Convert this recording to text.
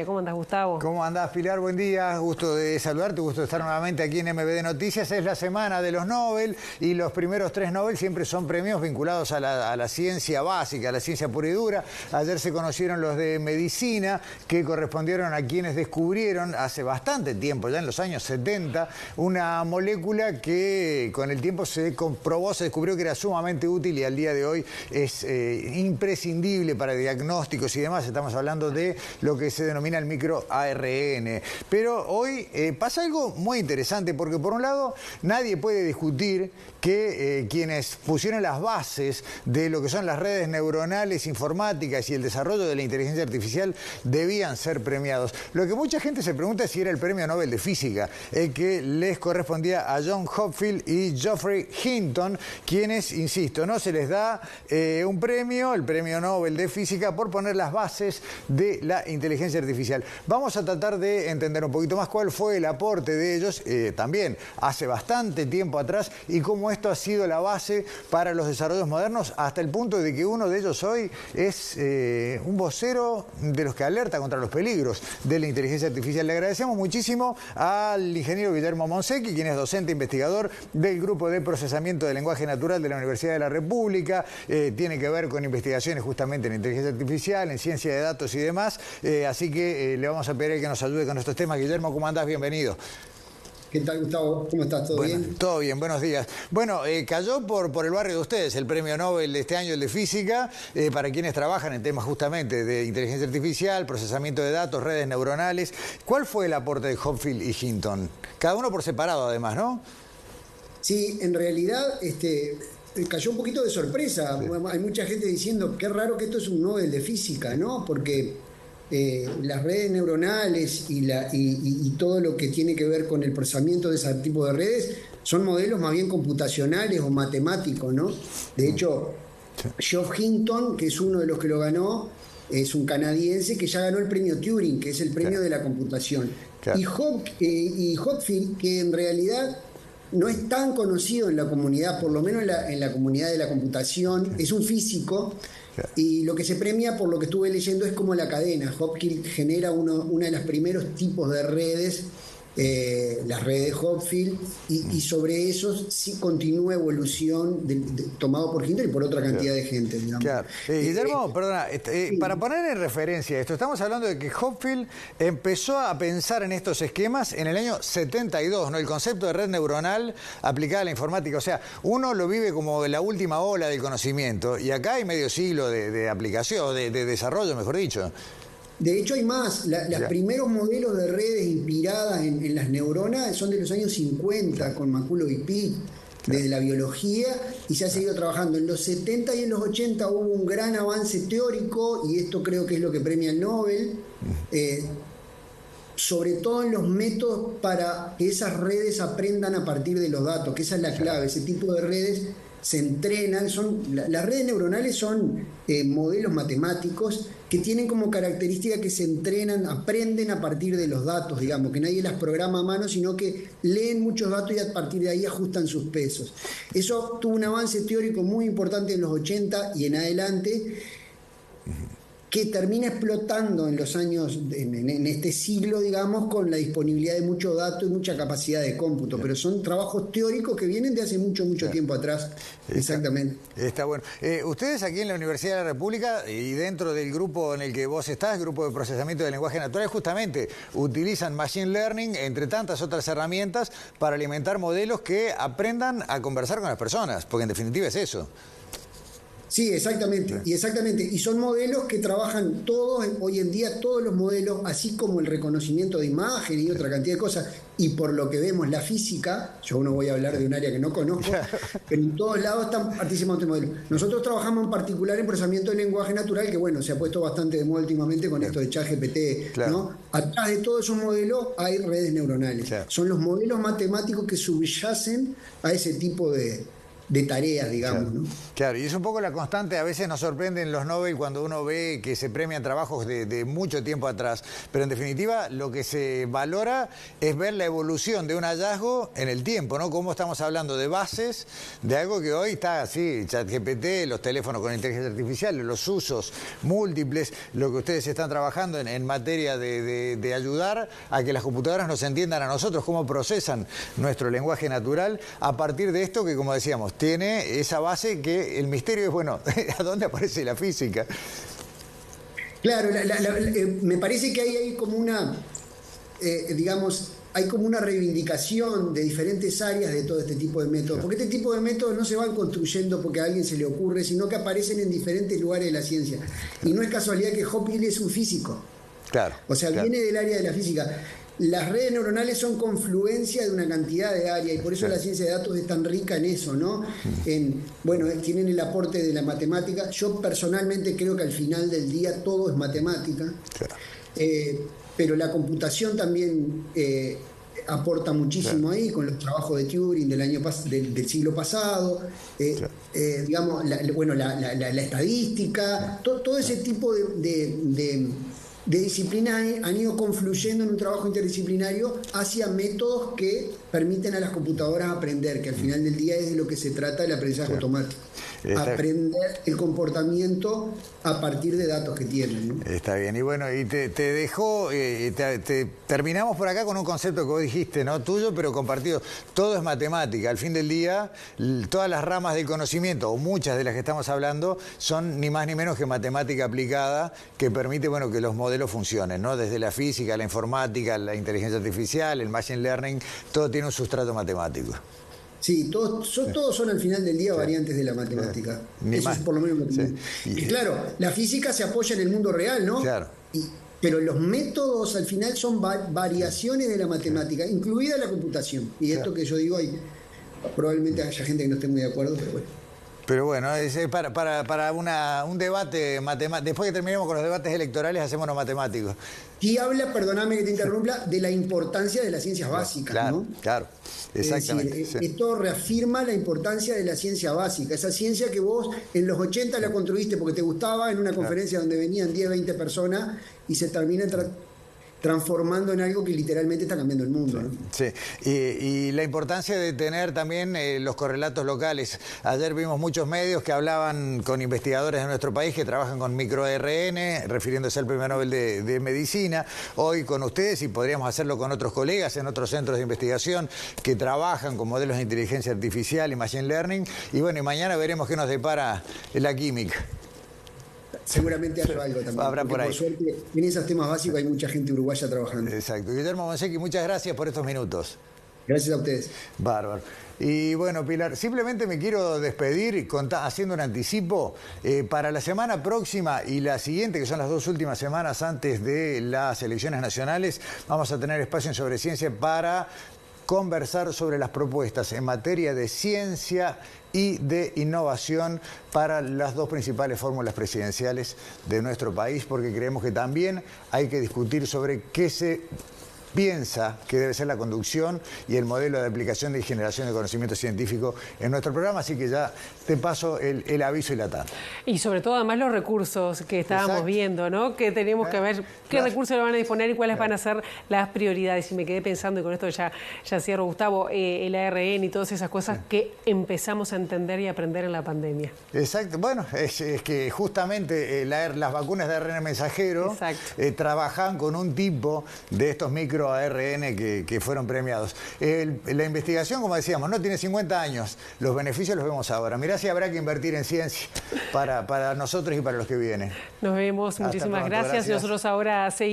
¿Cómo andás, Gustavo? ¿Cómo andás, Pilar? Buen día, gusto de saludarte, gusto de estar nuevamente aquí en MBD Noticias. Es la semana de los Nobel y los primeros 3 Nobel siempre son premios vinculados a la ciencia básica, a la ciencia pura y dura. Ayer se conocieron los de medicina, que correspondieron a quienes descubrieron hace bastante tiempo, ya en los años 70, una molécula que con el tiempo se comprobó, se descubrió que era sumamente útil y al día de hoy es imprescindible para diagnósticos y demás. Estamos hablando de lo que se denomina el microARN. Pero hoy pasa algo muy interesante porque por un lado nadie puede discutir que quienes pusieron las bases de lo que son las redes neuronales informáticas y el desarrollo de la inteligencia artificial debían ser premiados. Lo que mucha gente se pregunta es si era el premio Nobel de Física, el que les correspondía a John Hopfield y Geoffrey Hinton, quienes, insisto, no se les da un premio, el premio Nobel de Física, por poner las bases de la inteligencia artificial. Vamos a tratar de entender un poquito más cuál fue el aporte de ellos, también hace bastante tiempo atrás, y cómo esto ha sido la base para los desarrollos modernos, hasta el punto de que uno de ellos hoy es un vocero de los que alerta contra los peligros de la inteligencia artificial. Le agradecemos muchísimo al ingeniero Guillermo Monsecchi, quien es docente investigador del Grupo de Procesamiento de Lenguaje Natural de la Universidad de la República. Tiene que ver con investigaciones justamente en inteligencia artificial, en ciencia de datos y demás. Así que le vamos a pedir que nos ayude con estos temas. Guillermo, ¿cómo andás? Bienvenido. ¿Qué tal, Gustavo? ¿Cómo estás? ¿Todo bien? Todo bien, buenos días. Bueno, cayó por el barrio de ustedes el premio Nobel de este año, el de Física, para quienes trabajan en temas justamente de inteligencia artificial, procesamiento de datos, redes neuronales. ¿Cuál fue el aporte de Hopfield y Hinton? Cada uno por separado, además, ¿no? Sí, en realidad cayó un poquito de sorpresa. Sí. Hay mucha gente diciendo, qué raro que esto es un Nobel de Física, ¿no? Porque las redes neuronales y todo lo que tiene que ver con el procesamiento de ese tipo de redes son modelos más bien computacionales o matemáticos, ¿no? De hecho, Geoff Hinton, que es uno de los que lo ganó, es un canadiense que ya ganó el premio Turing, que es el premio de la computación. Y Hopfield, que en realidad no es tan conocido en la comunidad, por lo menos en la comunidad de la computación, es un físico. Y lo que se premia, por lo que estuve leyendo, es como la cadena. Hopfield genera uno de los primeros tipos de redes, las redes Hopfield, y sobre eso sí continúa evolución tomado por Hinton y por otra cantidad de gente, digamos. Claro. Guillermo, perdona, para poner en referencia esto, estamos hablando de que Hopfield empezó a pensar en estos esquemas en el año 72, ¿no? El concepto de red neuronal aplicada a la informática. O sea, uno lo vive como la última ola del conocimiento, y acá hay medio siglo de aplicación, de desarrollo, mejor dicho. De hecho, hay más. Los primeros modelos de redes inspiradas en las neuronas son de los años 50, con Maculo y Pitt, desde la biología, y se ha seguido trabajando. En los 70 y en los 80 hubo un gran avance teórico, y esto creo que es lo que premia el Nobel, sobre todo en los métodos para que esas redes aprendan a partir de los datos, que esa es la clave. Ese tipo de redes se entrenan, las redes neuronales son modelos matemáticos que tienen como característica que se entrenan, aprenden a partir de los datos, digamos, que nadie las programa a mano, sino que leen muchos datos y a partir de ahí ajustan sus pesos. Eso tuvo un avance teórico muy importante en los 80 y en adelante, que termina explotando en los años, en este siglo, digamos, con la disponibilidad de mucho dato y mucha capacidad de cómputo. Pero son trabajos teóricos que vienen de hace mucho tiempo atrás. Exactamente. Está bueno. Ustedes aquí en la Universidad de la República y dentro del grupo en el que vos estás, el Grupo de Procesamiento de Lenguaje Natural, justamente utilizan Machine Learning, entre tantas otras herramientas, para alimentar modelos que aprendan a conversar con las personas, porque en definitiva es eso. Sí, exactamente, y son modelos que trabajan todos, hoy en día todos los modelos, así como el reconocimiento de imagen y otra cantidad de cosas, y por lo que vemos la física, yo no voy a hablar de un área que no conozco, pero en todos lados están participando este modelo. Nosotros trabajamos en particular en procesamiento de lenguaje natural, que bueno, se ha puesto bastante de moda últimamente con esto de ChatGPT, ¿no? Atrás de todos esos modelos hay redes neuronales. Son los modelos matemáticos que subyacen a ese tipo de de tareas, digamos, claro, ¿no? Claro, y es un poco la constante, a veces nos sorprenden los Nobel cuando uno ve que se premian trabajos de mucho tiempo atrás, pero en definitiva lo que se valora es ver la evolución de un hallazgo en el tiempo, ¿no? Cómo estamos hablando de bases, de algo que hoy está así, ChatGPT, los teléfonos con inteligencia artificial, los usos múltiples, lo que ustedes están trabajando en materia de ayudar a que las computadoras nos entiendan a nosotros, cómo procesan nuestro lenguaje natural a partir de esto que, como decíamos, tiene esa base que el misterio es, bueno, ¿a dónde aparece la física? Claro, me parece que ahí hay como una, digamos, hay como una reivindicación de diferentes áreas de todo este tipo de métodos, porque este tipo de métodos no se van construyendo porque a alguien se le ocurre, sino que aparecen en diferentes lugares de la ciencia. Y no es casualidad que Hopkins es un físico. Claro. O sea, viene del área de la física. Las redes neuronales son confluencia de una cantidad de áreas y por eso la ciencia de datos es tan rica en eso, ¿no? Bueno, tienen el aporte de la matemática. Yo personalmente creo que al final del día todo es matemática, pero la computación también aporta muchísimo ahí con los trabajos de Turing del siglo pasado, digamos, la estadística, todo ese tipo de disciplinas han ido confluyendo en un trabajo interdisciplinario hacia métodos que permiten a las computadoras aprender, que al final del día es de lo que se trata el aprendizaje automático. Aprender el comportamiento a partir de datos que tienen, ¿no? Está bien, y bueno, y te dejo, terminamos por acá con un concepto que vos dijiste, ¿no? Tuyo, pero compartido. Todo es matemática. Al fin del día, todas las ramas del conocimiento, o muchas de las que estamos hablando, son ni más ni menos que matemática aplicada, que permite, bueno, que los modelos funcionen, ¿no? Desde la física, la informática, la inteligencia artificial, el machine learning, todo tiene un sustrato matemático. Sí, todos son al final del día variantes de la matemática. Eso es por lo menos lo que Y claro, la física se apoya en el mundo real, ¿no? Claro. Pero los métodos al final son variaciones de la matemática, incluida la computación. Y esto que yo digo, probablemente haya gente que no esté muy de acuerdo, pero bueno. Pero bueno, es para un debate matemático. Después que terminemos con los debates electorales, hacemos los matemáticos. Y habla, perdóname que te interrumpa, de la importancia de las ciencias básicas, claro, ¿no? Claro, exactamente. Es decir, esto reafirma la importancia de la ciencia básica, esa ciencia que vos en los 80 la construiste porque te gustaba en una conferencia donde venían 10, 20 personas y se termina transformando en algo que literalmente está cambiando el mundo, ¿no? Sí, y la importancia de tener también los correlatos locales. Ayer vimos muchos medios que hablaban con investigadores de nuestro país que trabajan con microRN, refiriéndose al Premio Nobel de Medicina. Hoy con ustedes, y podríamos hacerlo con otros colegas en otros centros de investigación que trabajan con modelos de inteligencia artificial y machine learning. Y bueno, y mañana veremos qué nos depara la química. Seguramente haya algo también. Habrá por ahí. Por suerte, en esos temas básicos hay mucha gente uruguaya trabajando. Exacto. Guillermo Monsecchi, muchas gracias por estos minutos. Gracias a ustedes. Bárbaro. Y bueno, Pilar, simplemente me quiero despedir haciendo un anticipo. Para la semana próxima y la siguiente, que son las dos últimas semanas antes de las elecciones nacionales, vamos a tener espacio en Sobre Ciencia para conversar sobre las propuestas en materia de ciencia y de innovación para las dos principales fórmulas presidenciales de nuestro país, porque creemos que también hay que discutir sobre qué se piensa que debe ser la conducción y el modelo de aplicación de generación de conocimiento científico en nuestro programa, así que ya te paso el aviso y la tanda. Y sobre todo además los recursos que estábamos viendo, ¿no? Que tenemos que ver qué recursos le van a disponer y cuáles van a ser las prioridades. Y me quedé pensando, y con esto ya cierro, Gustavo, el ARN y todas esas cosas que empezamos a entender y aprender en la pandemia. Exacto, bueno, es que justamente las vacunas de ARN mensajero trabajan con un tipo de estos microARN que fueron premiados. La investigación, como decíamos, no tiene 50 años. Los beneficios los vemos ahora. Mirá si habrá que invertir en ciencia para nosotros y para los que vienen. Nos vemos. Muchísimas gracias. Y nosotros ahora seguimos.